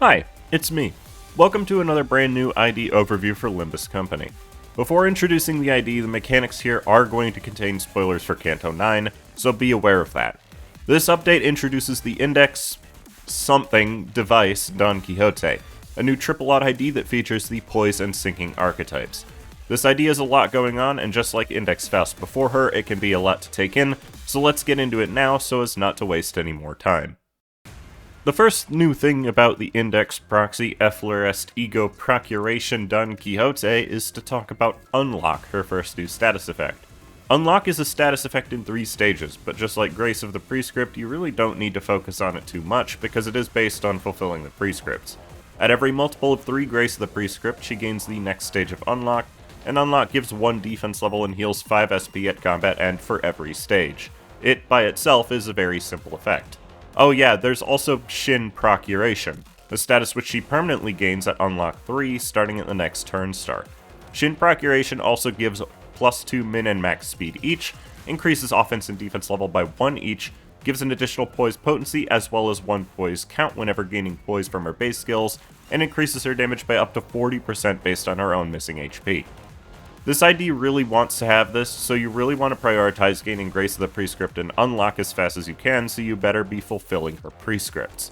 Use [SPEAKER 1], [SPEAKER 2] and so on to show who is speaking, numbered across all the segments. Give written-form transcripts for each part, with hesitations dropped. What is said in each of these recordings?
[SPEAKER 1] Hi, it's me. Welcome to another brand new ID overview for Limbus Company. Before introducing the ID, the mechanics here are going to contain spoilers for Canto IX, so be aware of that. This update introduces the index something device Don Quixote, a new triple-odd ID that features the Poise and Sinking archetypes. This ID has a lot going on, and just like Index Faust before her, it can be a lot to take in, so let's get into it now so as not to waste any more time. The first new thing about the Index proxy Effleurest Ego Procuration Don Quixote is to talk about Unlock, her first new status effect. Unlock is a status effect in 3 stages, but just like Grace of the Prescript, you really don't need to focus on it too much because it is based on fulfilling the prescripts. At every multiple of 3 Grace of the Prescript, she gains the next stage of Unlock, and Unlock gives 1 defense level and heals 5 SP at combat and for every stage. It, by itself, is a very simple effect. Oh yeah, there's also Shin Procuration, a status which she permanently gains at Unlock 3, starting at the next turn start. Shin Procuration also gives +2 min and max speed each, increases offense and defense level by 1 each, gives an additional Poise potency as well as 1 Poise count whenever gaining Poise from her base skills, and increases her damage by up to 40% based on her own missing HP. This ID really wants to have this, so you really want to prioritize gaining Grace of the Prescript and Unlock as fast as you can, so you better be fulfilling her prescripts.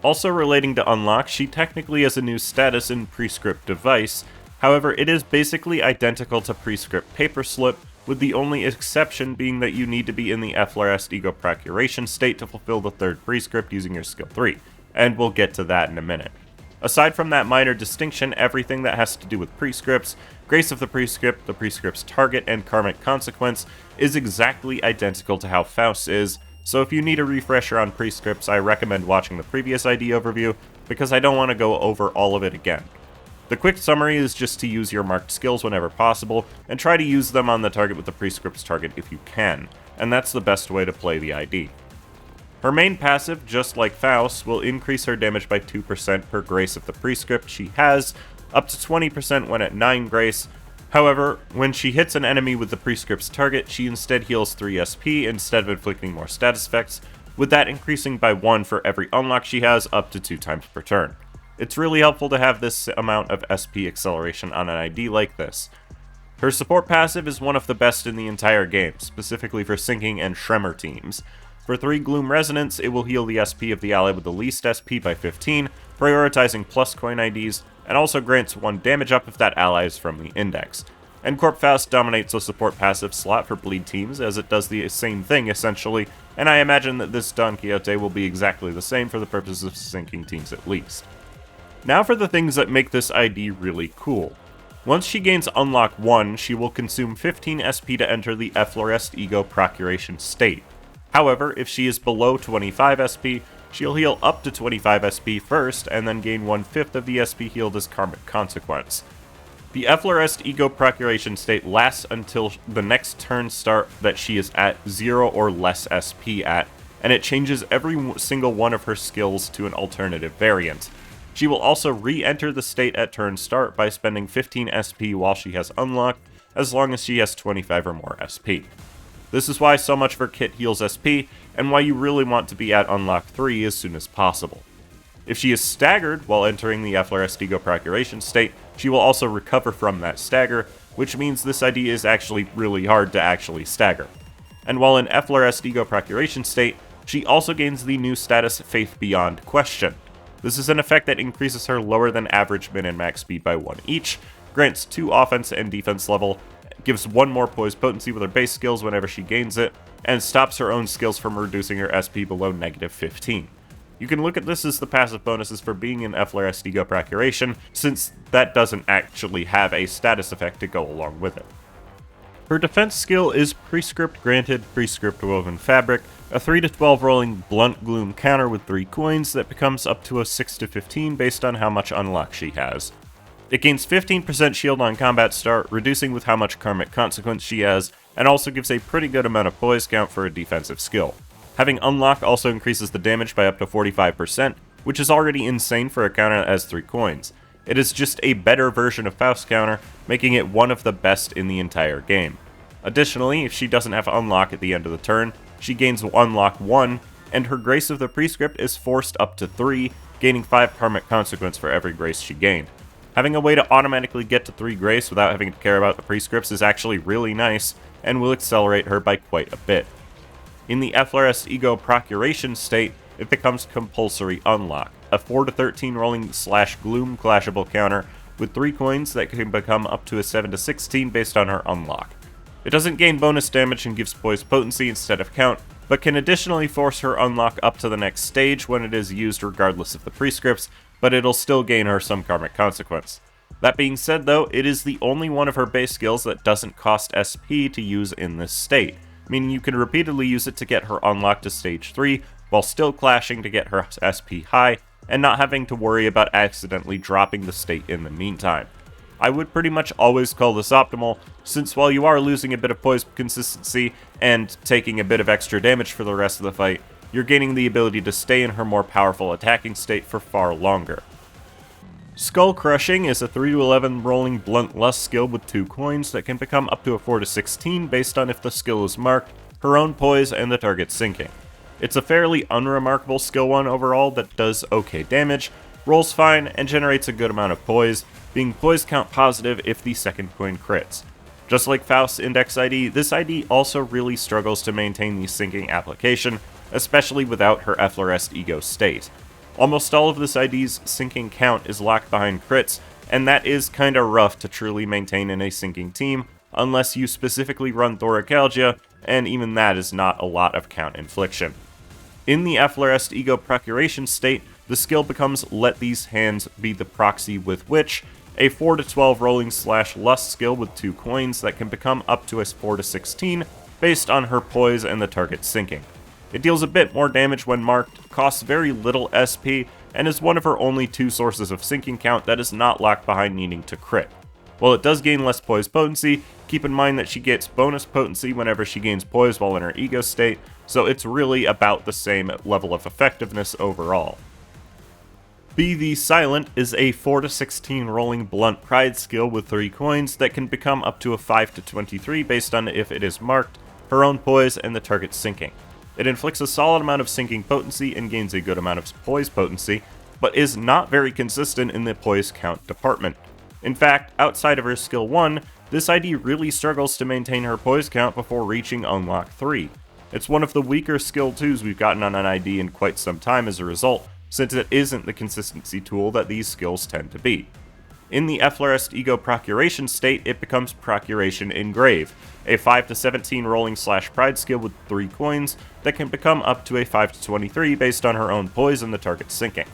[SPEAKER 1] Also relating to Unlock, she technically has a new status in Prescript Device, however it is basically identical to Prescript Paperslip, with the only exception being that you need to be in the Effleurest Ego Procuration state to fulfill the 3rd prescript using your skill 3, and we'll get to that in a minute. Aside from that minor distinction, everything that has to do with prescripts, Grace of the prescript's target, and karmic consequence is exactly identical to how Faust is, so if you need a refresher on prescripts, I recommend watching the previous ID overview, because I don't want to go over all of it again. The quick summary is just to use your marked skills whenever possible, and try to use them on the target with the prescript's target if you can, and that's the best way to play the ID. Her main passive, just like Faust, will increase her damage by 2% per Grace of the Prescript she has, up to 20% when at 9 Grace. However, when she hits an enemy with the Prescript's target, she instead heals 3 SP instead of inflicting more status effects, with that increasing by 1 for every unlock she has, up to 2 times per turn. It's really helpful to have this amount of SP acceleration on an ID like this. Her support passive is one of the best in the entire game, specifically for Sinking and Tremor teams. For 3 Gloom Resonance, it will heal the SP of the ally with the least SP by 15, prioritizing plus coin IDs, and also grants 1 damage up if that ally is from the index. And Corp Faust dominates the support passive slot for bleed teams, as it does the same thing essentially, and I imagine that this Don Quixote will be exactly the same for the purposes of sinking teams at least. Now for the things that make this ID really cool. Once she gains Unlock 1, she will consume 15 SP to enter the Effleurest Ego Procuration state. However, if she is below 25 SP, she'll heal up to 25 SP first, and then gain 1/5 of the SP healed as karmic consequence. The Effleurest Ego Procuration state lasts until the next turn start that she is at 0 or less SP at, and it changes every single one of her skills to an alternative variant. She will also re-enter the state at turn start by spending 15 SP while she has Unlocked, as long as she has 25 or more SP. This is why so much of her kit heals SP, and why you really want to be at Unlock 3 as soon as possible. If she is staggered while entering the Effleurest Ego Procuration state, she will also recover from that stagger, which means this ID is actually really hard to actually stagger. And while in Effleurest Ego Procuration state, she also gains the new status Faith Beyond Question. This is an effect that increases her lower than average min and max speed by 1 each, grants 2 offense and defense level, gives 1 more Poise potency with her base skills whenever she gains it, and stops her own skills from reducing her SP below -15. You can look at this as the passive bonuses for being in Effleurest Ego Procuration, since that doesn't actually have a status effect to go along with it. Her defense skill is Prescript Granted Prescript Woven Fabric, a 3 to 12 rolling Blunt Gloom counter with 3 coins that becomes up to a 6 to 15 based on how much unlock she has. It gains 15% shield on combat start, reducing with how much karmic consequence she has, and also gives a pretty good amount of Poise count for a defensive skill. Having Unlock also increases the damage by up to 45%, which is already insane for a counter that has 3 coins. It is just a better version of Faust counter, making it one of the best in the entire game. Additionally, if she doesn't have Unlock at the end of the turn, she gains Unlock 1, and her Grace of the Prescript is forced up to 3, gaining 5 karmic consequence for every grace she gained. Having a way to automatically get to 3 grace without having to care about the prescripts is actually really nice, and will accelerate her by quite a bit. In the FLRS Ego Procuration state, it becomes Compulsory Unlock, a 4 to 13 rolling / gloom clashable counter with 3 coins that can become up to a 7 to 16 based on her unlock. It doesn't gain bonus damage and gives Poise potency instead of count, but can additionally force her unlock up to the next stage when it is used regardless of the prescripts, but it'll still gain her some karmic consequence. That being said though, it is the only one of her base skills that doesn't cost SP to use in this state, meaning you can repeatedly use it to get her unlocked to stage 3, while still clashing to get her SP high, and not having to worry about accidentally dropping the state in the meantime. I would pretty much always call this optimal, since while you are losing a bit of poise consistency and taking a bit of extra damage for the rest of the fight, you're gaining the ability to stay in her more powerful attacking state for far longer. Skull Crushing is a 3 to 11 rolling blunt lust skill with 2 coins that can become up to a 4 to 16 based on if the skill is marked, her own poise, and the target sinking. It's a fairly unremarkable skill 1 overall that does okay damage, rolls fine, and generates a good amount of poise, being poise count positive if the second coin crits. Just like Faust's index ID, this ID also really struggles to maintain the sinking application, especially without her FLRS Ego state. Almost all of this ID's sinking count is locked behind crits, and that is kinda rough to truly maintain in a sinking team, unless you specifically run Thoracalgia, and even that is not a lot of count infliction. In the FLRS Ego Procuration state, the skill becomes Let These Hands Be the Proxy with which, a 4 to 12 rolling / lust skill with 2 coins that can become up to a 4 to 16 based on her poise and the target sinking. It deals a bit more damage when marked, costs very little SP, and is one of her only 2 sources of sinking count that is not locked behind needing to crit. While it does gain less poise potency, keep in mind that she gets bonus potency whenever she gains poise while in her ego state, so it's really about the same level of effectiveness overall. Be the Silent is a 4 to 16 rolling blunt pride skill with 3 coins that can become up to a 5 to 23 based on if it is marked, her own poise, and the target sinking. It inflicts a solid amount of sinking potency and gains a good amount of poise potency, but is not very consistent in the poise count department. In fact, outside of her skill 1, this ID really struggles to maintain her poise count before reaching unlock 3. It's one of the weaker skill 2s we've gotten on an ID in quite some time as a result, since it isn't the consistency tool that these skills tend to be. In the FLRS Ego Procuration state, it becomes Procuration Engrave, a 5 to 17 rolling / pride skill with 3 coins that can become up to a 5 to 23 based on her own poise and the target sinking.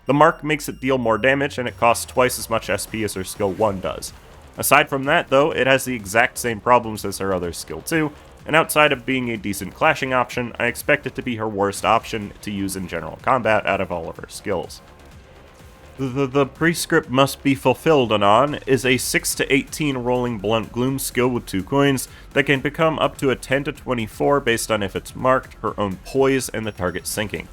[SPEAKER 1] The mark makes it deal more damage, and it costs twice as much SP as her skill 1 does. Aside from that though, it has the exact same problems as her other skill 2, and outside of being a decent clashing option, I expect it to be her worst option to use in general combat out of all of her skills. The Prescript Must Be Fulfilled Anon is a 6 to 18 rolling blunt gloom skill with 2 coins that can become up to a 10 to 24 based on if it's marked, her own poise, and the target sinking.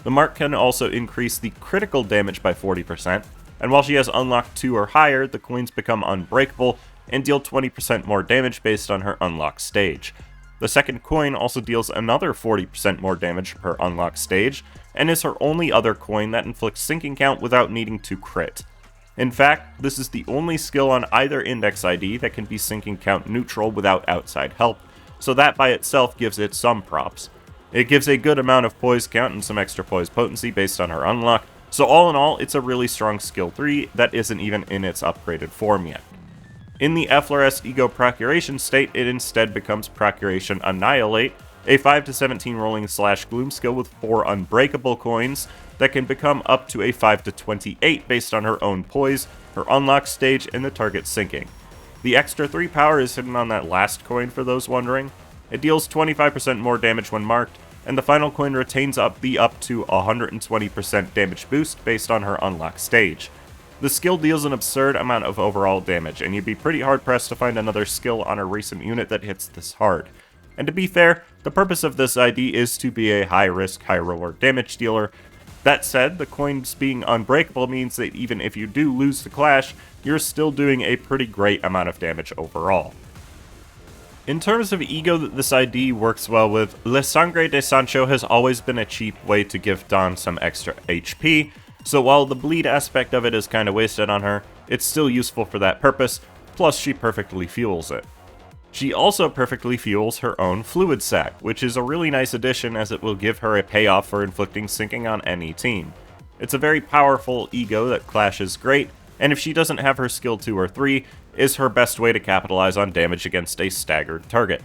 [SPEAKER 1] The mark can also increase the critical damage by 40%, and while she has unlocked 2 or higher, the coins become unbreakable and deal 20% more damage based on her unlock stage. The second coin also deals another 40% more damage per unlock stage, and is her only other coin that inflicts sinking count without needing to crit. In fact, this is the only skill on either index ID that can be sinking count neutral without outside help, so that by itself gives it some props. It gives a good amount of poise count and some extra poise potency based on her unlock, so all in all, it's a really strong skill 3 that isn't even in its upgraded form yet. In the FLRS Ego Procuration state, it instead becomes Procuration Annihilate, a 5 to 17 rolling / gloom skill with 4 unbreakable coins that can become up to a 5 to 28 based on her own poise, her unlock stage, and the target sinking. The extra 3 power is hidden on that last coin for those wondering. It deals 25% more damage when marked, and the final coin retains up to 120% damage boost based on her unlock stage. The skill deals an absurd amount of overall damage, and you'd be pretty hard-pressed to find another skill on a recent unit that hits this hard. And to be fair, the purpose of this ID is to be a high-risk, high-reward damage dealer. That said, the coins being unbreakable means that even if you do lose the clash, you're still doing a pretty great amount of damage overall. In terms of ego that this ID works well with, Le Sangre de Sancho has always been a cheap way to give Don some extra HP, so while the bleed aspect of it is kinda wasted on her, it's still useful for that purpose, plus she perfectly fuels it. She also perfectly fuels her own fluid sac, which is a really nice addition as it will give her a payoff for inflicting sinking on any team. It's a very powerful ego that clashes great, and if she doesn't have her skill 2 or 3, is her best way to capitalize on damage against a staggered target.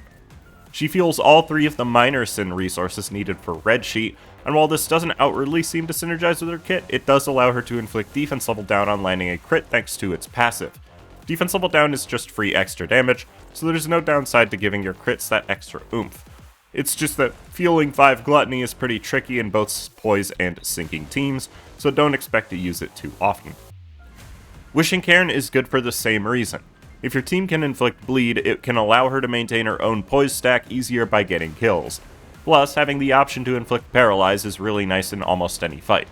[SPEAKER 1] She fuels all 3 of the minor sin resources needed for Red Sheet, and while this doesn't outwardly seem to synergize with her kit, it does allow her to inflict defense level down on landing a crit thanks to its passive. Defense level down is just free extra damage, so there's no downside to giving your crits that extra oomph. It's just that fueling 5 Gluttony is pretty tricky in both Poise and sinking teams, so don't expect to use it too often. Wishing Cairn is good for the same reason. If your team can inflict bleed, it can allow her to maintain her own Poise stack easier by getting kills. Plus, having the option to inflict Paralyze is really nice in almost any fight.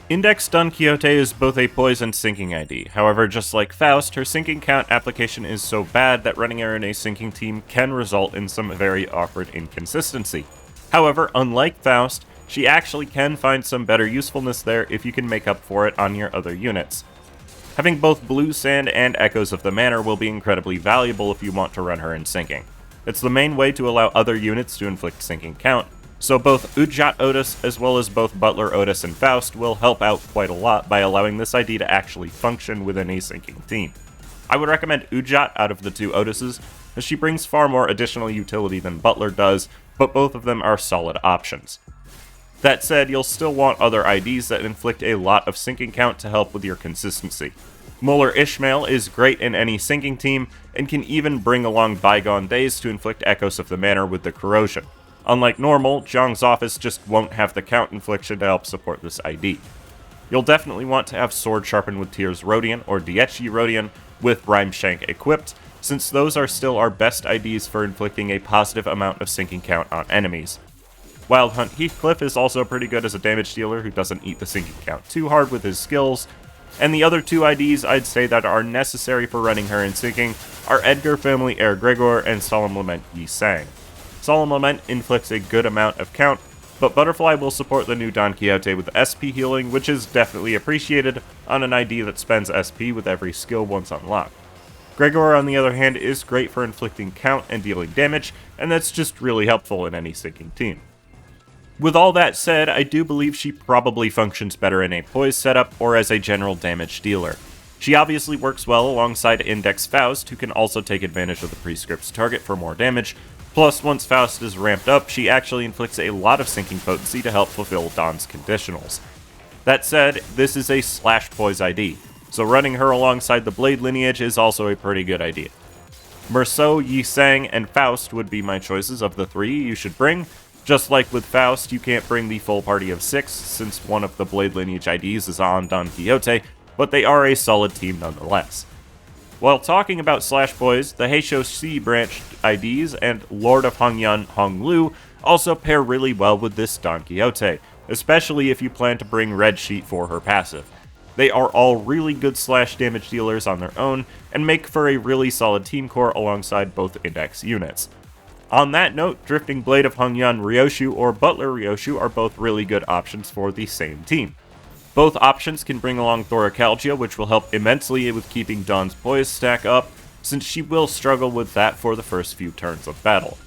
[SPEAKER 1] Index Don Quixote is both a Poise and sinking ID, however just like Faust, her sinking count application is so bad that running her in a sinking team can result in some very awkward inconsistency. However, unlike Faust, she actually can find some better usefulness there if you can make up for it on your other units. Having both Blue Sand and Echoes of the Manor will be incredibly valuable if you want to run her in sinking. It's the main way to allow other units to inflict sinking count, so both Udjat Otis as well as both Butler Otis and Faust will help out quite a lot by allowing this ID to actually function within a sinking team. I would recommend Udjat out of the 2 Otises, as she brings far more additional utility than Butler does, but both of them are solid options. That said, you'll still want other IDs that inflict a lot of sinking count to help with your consistency. Muller Ishmael is great in any sinking team, and can even bring along Bygone Days to inflict Echoes of the Manor with the Corrosion. Unlike normal, Zhang's Office just won't have the count infliction to help support this ID. You'll definitely want to have Sword Sharpened with Tears Rodian or Dietchi Rodian with Rhyme Shank equipped, since those are still our best IDs for inflicting a positive amount of sinking count on enemies. Wild Hunt Heathcliff is also pretty good as a damage dealer who doesn't eat the sinking count too hard with his skills, and the other 2 IDs I'd say that are necessary for running her in sinking are Edgar Family Heir Gregor and Solemn Lament Yi Sang. Solemn Lament inflicts a good amount of count, but Butterfly will support the new Don Quixote with SP healing, which is definitely appreciated on an ID that spends SP with every skill once unlocked. Gregor, on the other hand, is great for inflicting count and dealing damage, and that's just really helpful in any sinking team. With all that said, I do believe she probably functions better in a Poise setup or as a general damage dealer. She obviously works well alongside Index Faust, who can also take advantage of the Prescript's target for more damage. Plus, once Faust is ramped up, she actually inflicts a lot of sinking potency to help fulfill Don's conditionals. That said, this is a slash Poise ID, so running her alongside the Blade lineage is also a pretty good idea. Merceau, Yi Sang, and Faust would be my choices of the 3 you should bring. Just like with Faust, you can't bring the full party of 6, since one of the Blade lineage IDs is on Don Quixote, but they are a solid team nonetheless. While talking about Slash Poise, the Heisho C branch IDs and Lord of Hongyun Hong Lu also pair really well with this Don Quixote, especially if you plan to bring Red Sheet for her passive. They are all really good slash damage dealers on their own, and make for a really solid team core alongside both index units. On that note, Drifting Blade of Hongyun Ryoshu or Butler Ryoshu are both really good options for the same team. Both options can bring along Thoracalgia, which will help immensely with keeping Dawn's Poise stack up, since she will struggle with that for the first few turns of battle.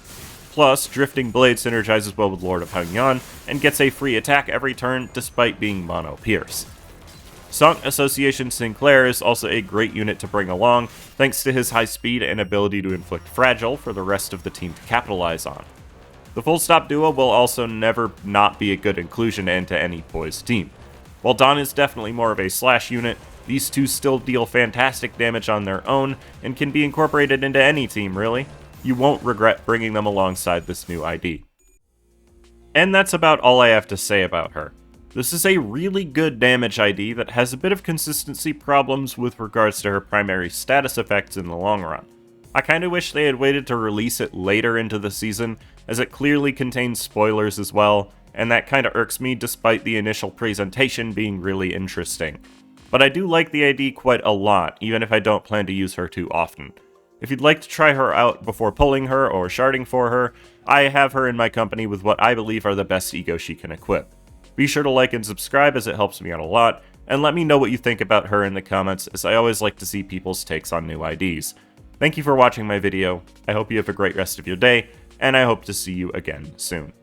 [SPEAKER 1] Plus, Drifting Blade synergizes well with Lord of Hangyan, and gets a free attack every turn despite being mono pierce. Song Association Sinclair is also a great unit to bring along, thanks to his high speed and ability to inflict Fragile for the rest of the team to capitalize on. The Full Stop Duo will also never not be a good inclusion into any Poise team. While Dawn is definitely more of a slash unit, these two still deal fantastic damage on their own, and can be incorporated into any team, really. You won't regret bringing them alongside this new ID. And that's about all I have to say about her. This is a really good damage ID that has a bit of consistency problems with regards to her primary status effects in the long run. I kinda wish they had waited to release it later into the season, as it clearly contains spoilers as well, and that kinda irks me despite the initial presentation being really interesting. But I do like the ID quite a lot, even if I don't plan to use her too often. If you'd like to try her out before pulling her or sharding for her, I have her in my company with what I believe are the best ego she can equip. Be sure to like and subscribe as it helps me out a lot, and let me know what you think about her in the comments, as I always like to see people's takes on new IDs. Thank you for watching my video, I hope you have a great rest of your day, and I hope to see you again soon.